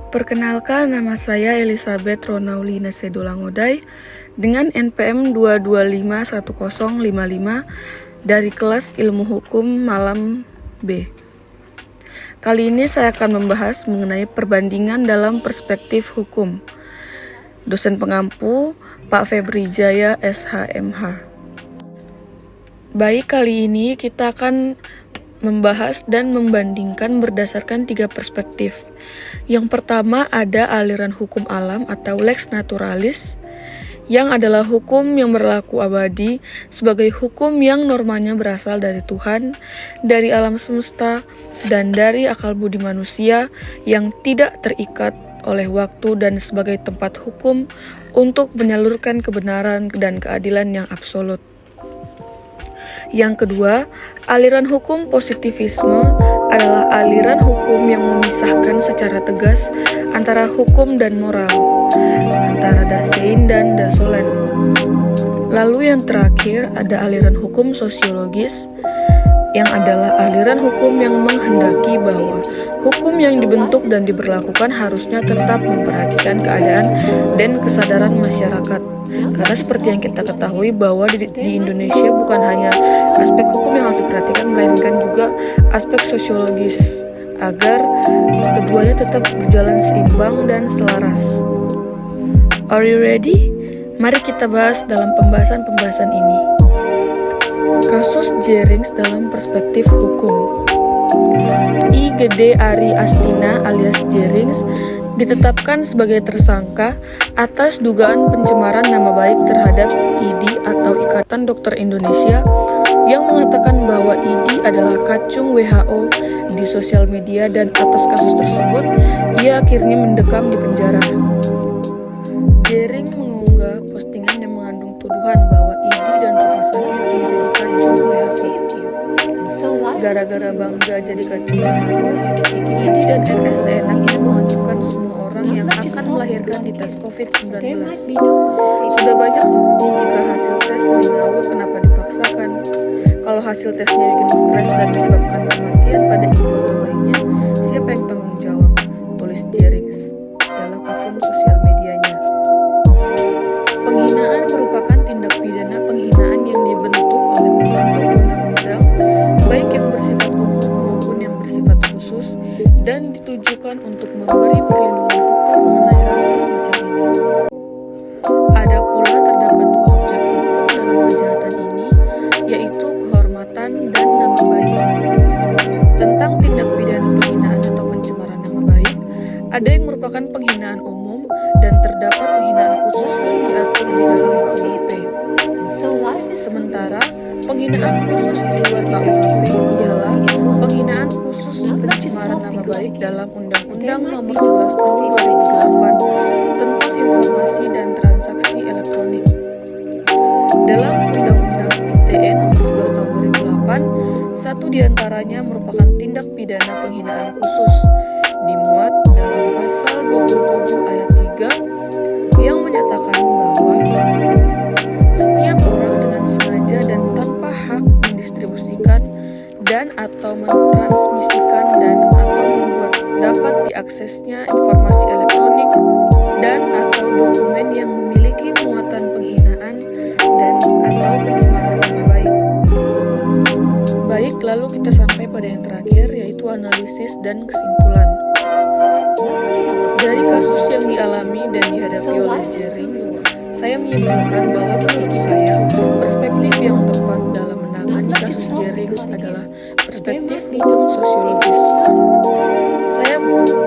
Perkenalkan, nama saya Elizabeth Ronaulina Sedolangodai dengan NPM 2251055 dari kelas Ilmu Hukum Malam B. Kali ini saya akan membahas mengenai perbandingan dalam perspektif hukum. Dosen pengampu Pak Febri Jaya SHMH. Baik, kali ini kita akan membahas dan membandingkan berdasarkan 3 perspektif. Yang pertama ada aliran hukum alam atau lex naturalis, yang adalah hukum yang berlaku abadi sebagai hukum yang normanya berasal dari Tuhan, dari alam semesta, dan dari akal budi manusia yang tidak terikat oleh waktu dan sebagai tempat hukum untuk menyalurkan kebenaran dan keadilan yang absolut. Yang kedua, aliran hukum positivisme adalah aliran hukum yang memisahkan secara tegas antara hukum dan moral, antara Dasein dan Dasolen. Lalu yang terakhir ada aliran hukum sosiologis, yang adalah aliran hukum yang menghendaki bahwa hukum yang dibentuk dan diberlakukan harusnya tetap memperhatikan keadaan dan kesadaran masyarakat. Karena seperti yang kita ketahui bahwa di Indonesia bukan hanya aspek hukum yang harus diperhatikan, melainkan juga aspek sosiologis, agar keduanya tetap berjalan seimbang dan selaras. Are you ready? Mari kita bahas dalam pembahasan ini. Kasus Jerings dalam perspektif hukum. I. Gede Ari Astina alias Jerings ditetapkan sebagai tersangka atas dugaan pencemaran nama baik terhadap IDI atau Ikatan Dokter Indonesia yang mengatakan bahwa IDI adalah kacung WHO di sosial media, dan atas kasus tersebut ia akhirnya mendekam di penjara. Jering mengunggah postingan yang mengandung tuduhan bahwa IDI dan rumah sakit menjadi kacung WHO. Gara-gara bangga jadi kacung WHO, IDI dan RS seenaknya mewajibkan semua orang yang akan melahirkan di tes COVID-19. Sudah banyak bukti jika hasil tes sering ngawur, kenapa dipaksakan? Kalau hasil tesnya bikin stres dan menyebabkan kematian pada ibu atau bayinya, siapa yang tanggung jawab? Tulis Jerings dalam akun sosial medianya. Penghinaan merupakan tindak pidana penghinaan yang dibentuk oleh pembentuk undang-undang, baik yang bersifat umum maupun yang bersifat khusus, dan ditujukan untuk memberi perlindungan hukum mengenai rasa semacam ini. Ada pula terdapat 2 objek hukum dalam kejahatan ini, yaitu kehormatan dan nama baik. Tentang tindak pidana penghinaan atau pencemaran nama baik, ada yang merupakan penghinaan umum dan terdapat penghinaan khusus yang diatur di dalam KUHP. Sementara penghinaan khusus di luar KUHP ialah penghinaan khusus pencemaran nama baik dalam Undang-Undang Nomor 11 Tahun 2008 tentang Informasi dan Transaksi Elektronik. Dalam Undang-Undang ITE Nomor 11 Tahun 2008, satu diantaranya merupakan tindak pidana penghinaan khusus, dimuat dalam pasal 27 ayat 3 yang menyatakan bahwa setiap orang dengan sengaja dan tanpa hak mendistribusikan dan atau mentransmisikan dan atau membuat dapat diaksesnya informasi elektronik dan atau dokumen yang memiliki muatan penghinaan dan atau pencemaran nama baik. Baik, lalu kita sampai pada yang terakhir, yaitu analisis dan kesimpulan. Dari kasus yang dialami dan dihadapi oleh Jerings, saya menyimpulkan bahwa menurut saya perspektif yang tepat dalam menangani kasus Jerings adalah perspektif hukum sosiologis. Saya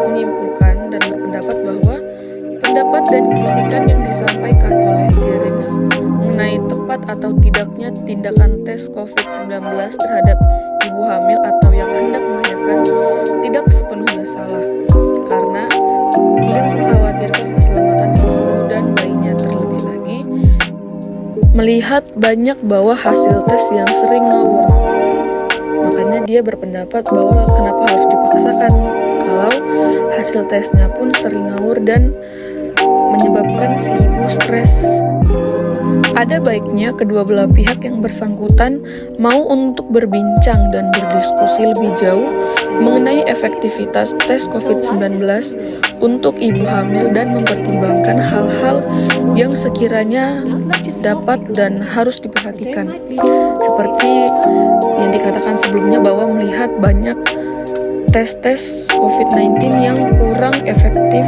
menyimpulkan dan berpendapat bahwa pendapat dan kritikan yang disampaikan oleh Jerings mengenai tepat atau tidaknya tindakan tes COVID-19 terhadap ibu hamil atau yang hendak melahirkan tidak sepenuhnya salah, karena ia mengkhawatirkan keselamatan si ibu dan bayinya. Terlebih lagi, melihat banyak bahwa hasil tes yang sering ngawur. Makanya dia berpendapat bahwa kenapa harus dipaksakan kalau hasil tesnya pun sering ngawur dan menyebabkan si ibu stres. Ada baiknya kedua belah pihak yang bersangkutan mau untuk berbincang dan berdiskusi lebih jauh mengenai efektivitas tes COVID-19 untuk ibu hamil dan mempertimbangkan hal-hal yang sekiranya dapat dan harus diperhatikan. Seperti yang dikatakan sebelumnya bahwa melihat banyak tes COVID-19 yang kurang efektif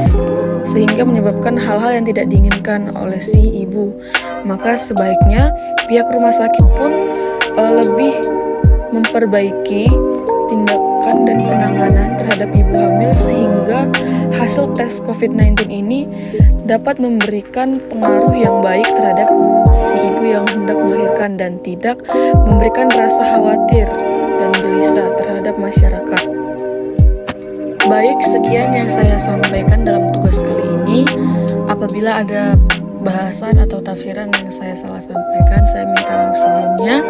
sehingga menyebabkan hal-hal yang tidak diinginkan oleh si ibu. Maka sebaiknya pihak rumah sakit pun lebih memperbaiki tindakan dan penanganan terhadap ibu hamil sehingga hasil tes COVID-19 ini dapat memberikan pengaruh yang baik terhadap si ibu yang hendak melahirkan dan tidak memberikan rasa khawatir dan gelisah terhadap masyarakat. Baik, sekian yang saya sampaikan dalam tugas kali ini. Apabila ada bahasan atau tafsiran yang saya salah sampaikan, saya minta maaf sebelumnya.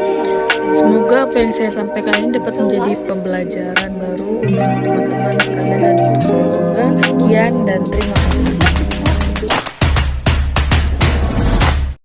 Semoga apa yang saya sampaikan ini dapat menjadi pembelajaran baru untuk teman-teman sekalian dan untuk saya juga. Sekian dan terima kasih.